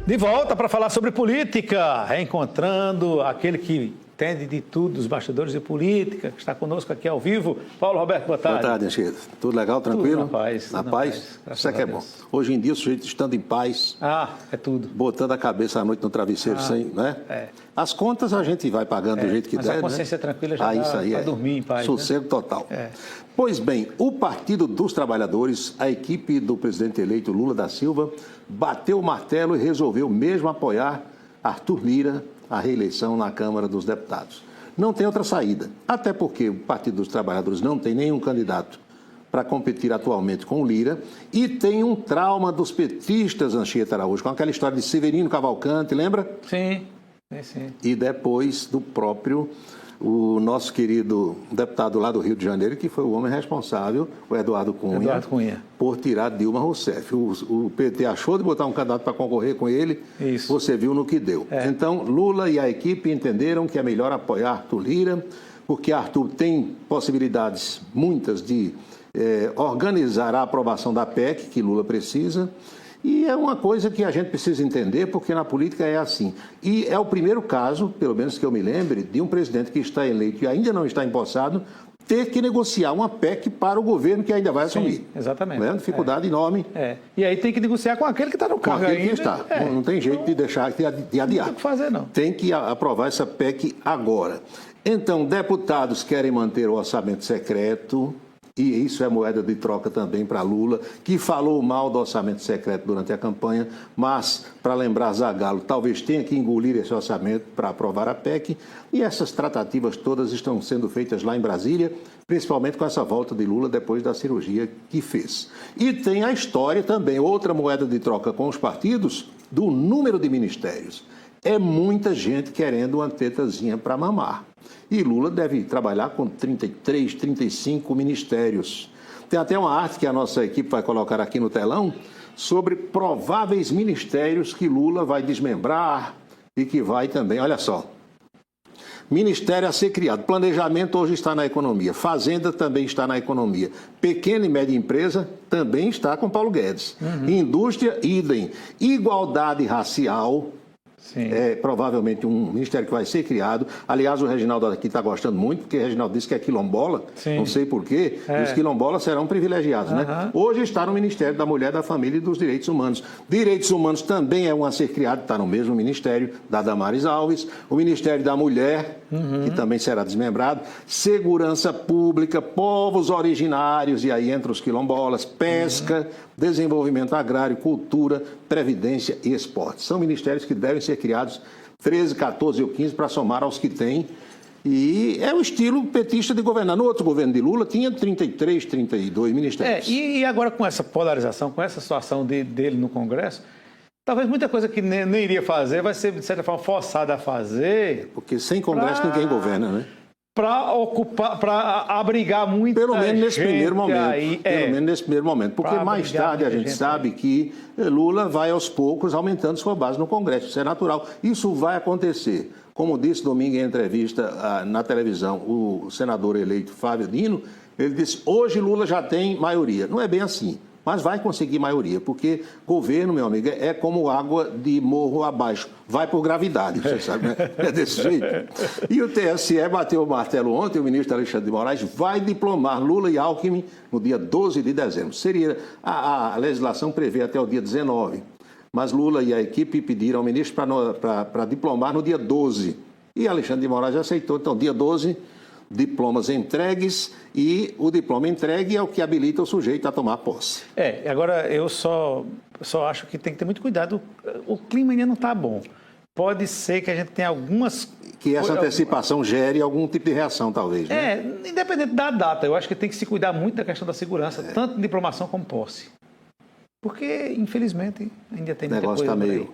De volta para falar sobre política, reencontrando aquele que entende de tudo, dos bastidores de política, que está conosco aqui ao vivo. Paulo Roberto, boa tarde. Boa tarde, Anchieta. Tudo legal, tranquilo? Tudo na paz. Na paz? Isso é que é bom. Hoje em dia, o sujeito estando em paz... é tudo. Botando a cabeça à noite no travesseiro sem, né? As contas a gente vai pagando do jeito que der, mas a consciência tranquila já dá para dormir em paz. Sossego total. Pois bem, o Partido dos Trabalhadores, a equipe do presidente eleito Lula da Silva, bateu o martelo e resolveu mesmo apoiar Arthur Lira à reeleição na Câmara dos Deputados. Não tem outra saída, até porque o Partido dos Trabalhadores não tem nenhum candidato para competir atualmente com o Lira e tem um trauma dos petistas, Anchieta Araújo, com aquela história de Severino Cavalcante, lembra? Sim. E depois do próprio, o nosso querido deputado lá do Rio de Janeiro, que foi o homem responsável, o Eduardo Cunha, por tirar Dilma Rousseff. O PT achou de botar um candidato para concorrer com ele, você viu no que deu. Então, Lula e a equipe entenderam que é melhor apoiar Arthur Lira, porque Arthur tem possibilidades, muitas, de organizar a aprovação da PEC, que Lula precisa. E é uma coisa que a gente precisa entender, porque na política é assim. E é o primeiro caso, pelo menos que eu me lembre, de um presidente que está eleito e ainda não está empossado, ter que negociar uma PEC para o governo que ainda vai assumir. Exatamente. Não é uma dificuldade enorme. E aí tem que negociar com aquele que está no cargo ainda. Que está. Não tem jeito de deixar de adiar. Não tem o que fazer, não. Tem que aprovar essa PEC agora. Então, deputados querem manter o orçamento secreto. E isso é moeda de troca também para Lula, que falou mal do orçamento secreto durante a campanha, mas, para lembrar Zagallo, talvez tenha que engolir esse orçamento para aprovar a PEC. E essas tratativas todas estão sendo feitas lá em Brasília, principalmente com essa volta de Lula depois da cirurgia que fez. E tem a história também, outra moeda de troca com os partidos, do número de ministérios. É muita gente querendo uma tetazinha para mamar. E Lula deve trabalhar com 33, 35 ministérios. Tem até uma arte que a nossa equipe vai colocar aqui no telão sobre prováveis ministérios que Lula vai desmembrar e que vai também, olha só. Ministério a ser criado. Planejamento hoje está na economia. Fazenda também está na economia. Pequena e média empresa também está com Paulo Guedes. Indústria, idem. Igualdade racial. É provavelmente um ministério que vai ser criado. Aliás, o Reginaldo aqui está gostando muito, porque o Reginaldo disse que é quilombola, não sei porquê, e os quilombolas serão privilegiados, né? Hoje está no Ministério da Mulher, da Família e dos Direitos Humanos. Direitos Humanos também é um a ser criado, está no mesmo ministério da Damares Alves, o Ministério da Mulher, que também será desmembrado, Segurança Pública, Povos Originários, e aí entre os quilombolas, Pesca, Desenvolvimento Agrário, Cultura, Previdência e Esporte. São ministérios que devem ser criados 13, 14 ou 15 para somar aos que têm. E é o estilo petista de governar. No outro governo de Lula tinha 33, 32 ministérios. E agora com essa polarização, com essa situação dele no Congresso, talvez muita coisa que nem iria fazer vai ser, de certa forma, forçada a fazer. Porque sem Congresso ninguém governa, né? Para abrigar muita gente. Pelo menos nesse primeiro momento. Pelo menos nesse primeiro momento. Porque mais tarde a gente sabe que Lula vai aos poucos aumentando sua base no Congresso. Isso é natural. Isso vai acontecer. Como disse domingo em entrevista na televisão o senador eleito Flávio Dino, ele disse: hoje Lula já tem maioria. Não é bem assim. Mas vai conseguir maioria, porque governo, meu amigo, é como água de morro abaixo. Vai por gravidade, você sabe, né? É desse jeito. E o TSE bateu o martelo ontem, o ministro Alexandre de Moraes vai diplomar Lula e Alckmin no dia 12 de dezembro. A legislação prevê até o dia 19, mas Lula e a equipe pediram ao ministro para diplomar no dia 12. E Alexandre de Moraes aceitou, então, dia 12... diplomas entregues, e o diploma entregue é o que habilita o sujeito a tomar posse. Agora eu só acho que tem que ter muito cuidado. O clima ainda não está bom. Pode ser que a gente tenha algumas... Que essa antecipação gere algum tipo de reação, talvez, né? Independente da data. Eu acho que tem que se cuidar muito da questão da segurança, tanto diplomação como posse. Porque, infelizmente, ainda tem muita coisa por aí.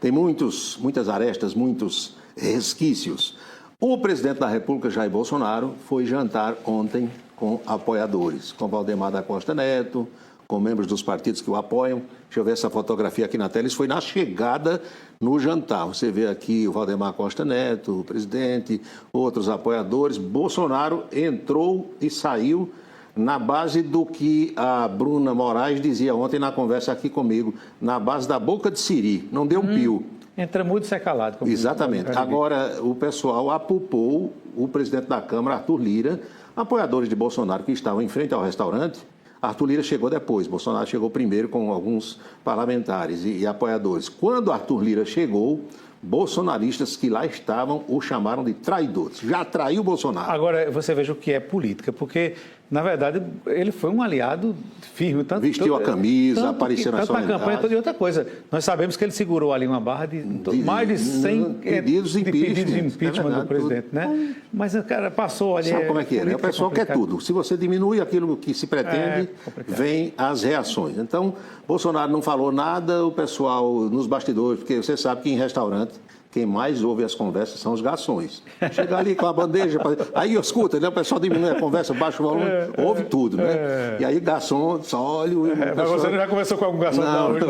Tem muitas arestas, muitos resquícios. O presidente da República, Jair Bolsonaro, foi jantar ontem com apoiadores, com Valdemar da Costa Neto, com membros dos partidos que o apoiam. Deixa eu ver essa fotografia aqui na tela. Isso foi na chegada no jantar. Você vê aqui o Valdemar Costa Neto, o presidente, outros apoiadores. Bolsonaro entrou e saiu na base do que a Bruna Moraes dizia ontem na conversa aqui comigo, na base da boca de siri, não deu um pio. Entra mudo e sai calado. Exatamente. Agora, o pessoal apupou o presidente da Câmara, Arthur Lira, apoiadores de Bolsonaro que estavam em frente ao restaurante. Arthur Lira chegou depois, Bolsonaro chegou primeiro com alguns parlamentares e apoiadores. Quando Arthur Lira chegou, bolsonaristas que lá estavam o chamaram de traidor. Já traiu Bolsonaro. Agora, você veja o que é política, porque, na verdade, ele foi um aliado firme. Vestiu a camisa, apareceu na campanha e outra coisa. Nós sabemos que ele segurou ali uma barra de mais de 100 pedidos de impeachment do presidente, né? Mas o cara passou ali... Sabe como é que é, né? O pessoal quer tudo. Se você diminui aquilo que se pretende, vem as reações. Então, Bolsonaro não falou nada, o pessoal nos bastidores, porque você sabe que em restaurante quem mais ouve as conversas são os garçons. Chega ali com a bandeja, aí escuta, né? O pessoal diminui a conversa, baixa o volume, ouve tudo, né? E aí garçom só olha... Mas você não já conversou com algum garçom? Não, né?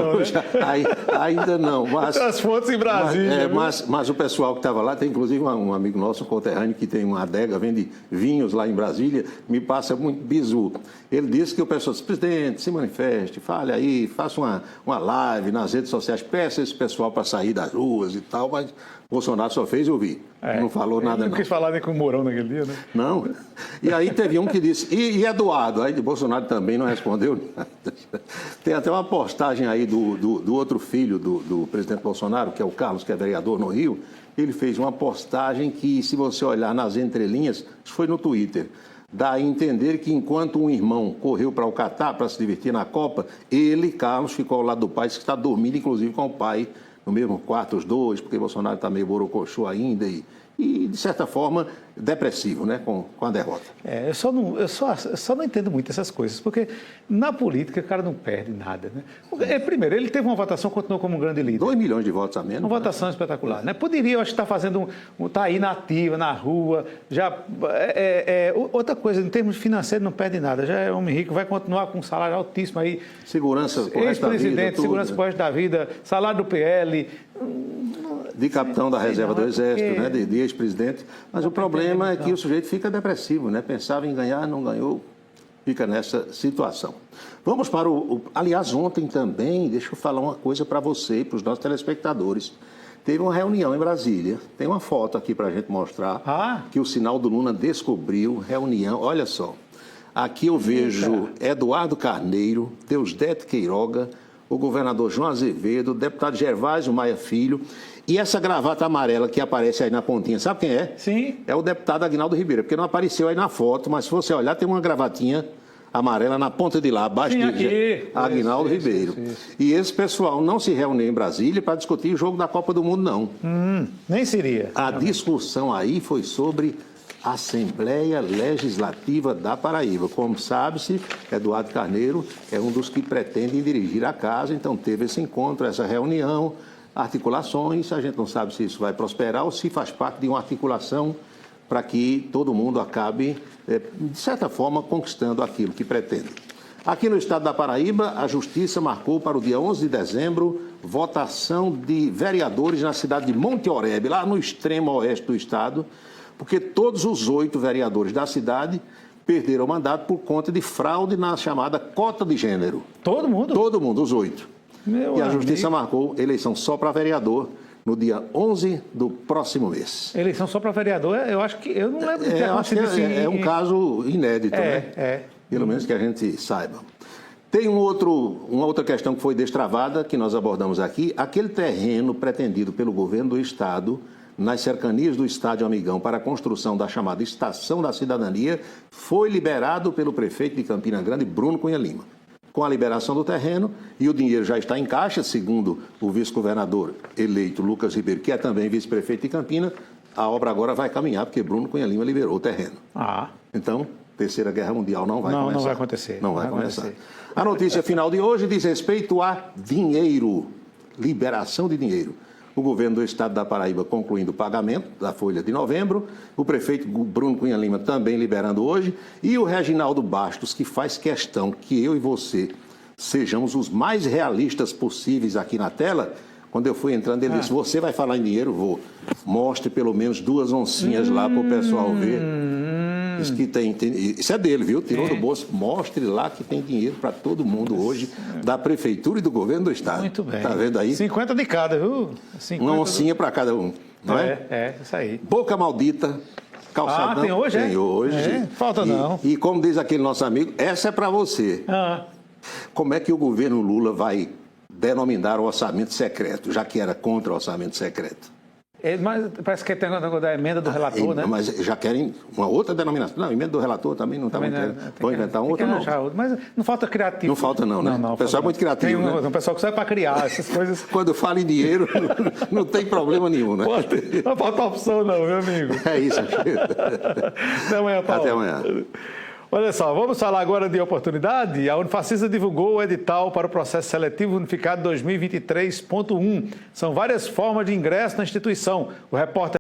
Ainda não. Mas, as fontes em Brasília. Mas o pessoal que estava lá, tem inclusive um amigo nosso, um conterrâneo, que tem uma adega, vende vinhos lá em Brasília, me passa muito bizu. Ele disse que o pessoal disse, presidente, se manifeste, fale aí, faça uma live nas redes sociais, peça esse pessoal para sair das ruas e tal, mas Bolsonaro só fez ouvir, não falou nada. Não quis falar nem com o Mourão naquele dia, né? Não. E aí teve um que disse, e Eduardo? Aí Bolsonaro também não respondeu nada. Tem até uma postagem aí do outro filho do presidente Bolsonaro, que é o Carlos, que é vereador no Rio. Ele fez uma postagem que, se você olhar nas entrelinhas, isso foi no Twitter, dá a entender que enquanto um irmão correu para o Catar para se divertir na Copa, ele, Carlos, ficou ao lado do pai, que está dormindo, inclusive, com o pai no mesmo quarto, os dois, porque Bolsonaro está meio borocochô ainda e, de certa forma, depressivo, né, com a derrota. Eu só não entendo muito essas coisas, porque na política o cara não perde nada, né? Porque, primeiro, ele teve uma votação, continuou como um grande líder. 2 milhões de votos a menos. Uma votação espetacular, né? Poderia, eu acho que está fazendo, está aí na ativa, na rua, já... outra coisa, em termos financeiros não perde nada, já é homem rico, vai continuar com um salário altíssimo aí. Segurança pro resto da vida. Ex-presidente, segurança pro resto da vida, salário do PL... De capitão da reserva do Exército, né? De ex-presidente. Mas o problema é que o sujeito fica depressivo, né? Pensava em ganhar, não ganhou, fica nessa situação. Vamos para aliás, ontem também, deixa eu falar uma coisa para você e para os nossos telespectadores. Teve uma reunião em Brasília, tem uma foto aqui para a gente mostrar, que o Sinal do Luna descobriu, reunião, olha só. Aqui eu vejo Eduardo Carneiro, Deusdedito Queiroga, o governador João Azevedo, o deputado Gervásio Maia Filho, e essa gravata amarela que aparece aí na pontinha, sabe quem é? Sim. É o deputado Aguinaldo Ribeiro, porque não apareceu aí na foto, mas se você olhar, tem uma gravatinha amarela na ponta de lá, abaixo de Aguinaldo Ribeiro. Isso. E esse pessoal não se reuniu em Brasília para discutir o jogo da Copa do Mundo, não. Nem seria. A discussão aí foi sobre a Assembleia Legislativa da Paraíba. Como sabe-se, Eduardo Carneiro é um dos que pretendem dirigir a casa, então teve esse encontro, essa reunião, articulações, a gente não sabe se isso vai prosperar ou se faz parte de uma articulação para que todo mundo acabe, de certa forma, conquistando aquilo que pretende. Aqui no estado da Paraíba, a Justiça marcou para o dia 11 de dezembro votação de vereadores na cidade de Monte Oreb, lá no extremo oeste do estado, porque todos os 8 vereadores da cidade perderam o mandato por conta de fraude na chamada cota de gênero. Todo mundo? Todo mundo, os 8. E a Justiça marcou eleição só para vereador no dia 11 do próximo mês. Eleição só para vereador? Eu acho que... Eu não lembro de ter acontecido assim. É um caso inédito, né? Pelo menos que a gente saiba. Tem uma outra questão que foi destravada, que nós abordamos aqui. Aquele terreno pretendido pelo governo do estado, nas cercanias do Estádio Amigão, para a construção da chamada Estação da Cidadania, foi liberado pelo prefeito de Campina Grande, Bruno Cunha Lima. Com a liberação do terreno, e o dinheiro já está em caixa, segundo o vice-governador eleito Lucas Ribeiro, que é também vice-prefeito de Campina, a obra agora vai caminhar, porque Bruno Cunha Lima liberou o terreno. Então, Terceira Guerra Mundial não vai começar. Não vai acontecer. Não vai começar. A notícia final de hoje diz respeito a dinheiro, liberação de dinheiro. O governo do estado da Paraíba concluindo o pagamento da folha de novembro, o prefeito Bruno Cunha Lima também liberando hoje, e o Reginaldo Bastos, que faz questão que eu e você sejamos os mais realistas possíveis aqui na tela. Quando eu fui entrando, ele disse, você vai falar em dinheiro? Vou. Mostre pelo menos 2 oncinhas lá para o pessoal ver. Diz que isso é dele, viu? Tirou do bolso. Mostre lá que tem dinheiro para todo mundo hoje, da Prefeitura e do Governo do Estado. Muito bem. Tá vendo aí? 50 de cada, viu? 50 uma oncinha para cada um. Não é? Isso aí. Boca Maldita, calçadão. Tem hoje, Tem hoje. Falta não. E como diz aquele nosso amigo, essa é para você. Como é que o governo Lula vai denominar o orçamento secreto, já que era contra o orçamento secreto? Mas parece que tem a negócio da emenda do relator, né? Mas já querem uma outra denominação. Não, emenda do relator também não está muito claro. Vão inventar outra, não. Mas não falta criativo. Não falta não, né? O pessoal é muito criativo, né? Tem um pessoal que sai para criar essas coisas. Quando fala em dinheiro, não tem problema nenhum, né? Não falta opção não, meu amigo. É isso. Até amanhã, Paulo. Até amanhã. Olha só, vamos falar agora de oportunidade. A Unifacisa divulgou o edital para o processo seletivo unificado 2023.1. São várias formas de ingresso na instituição. O repórter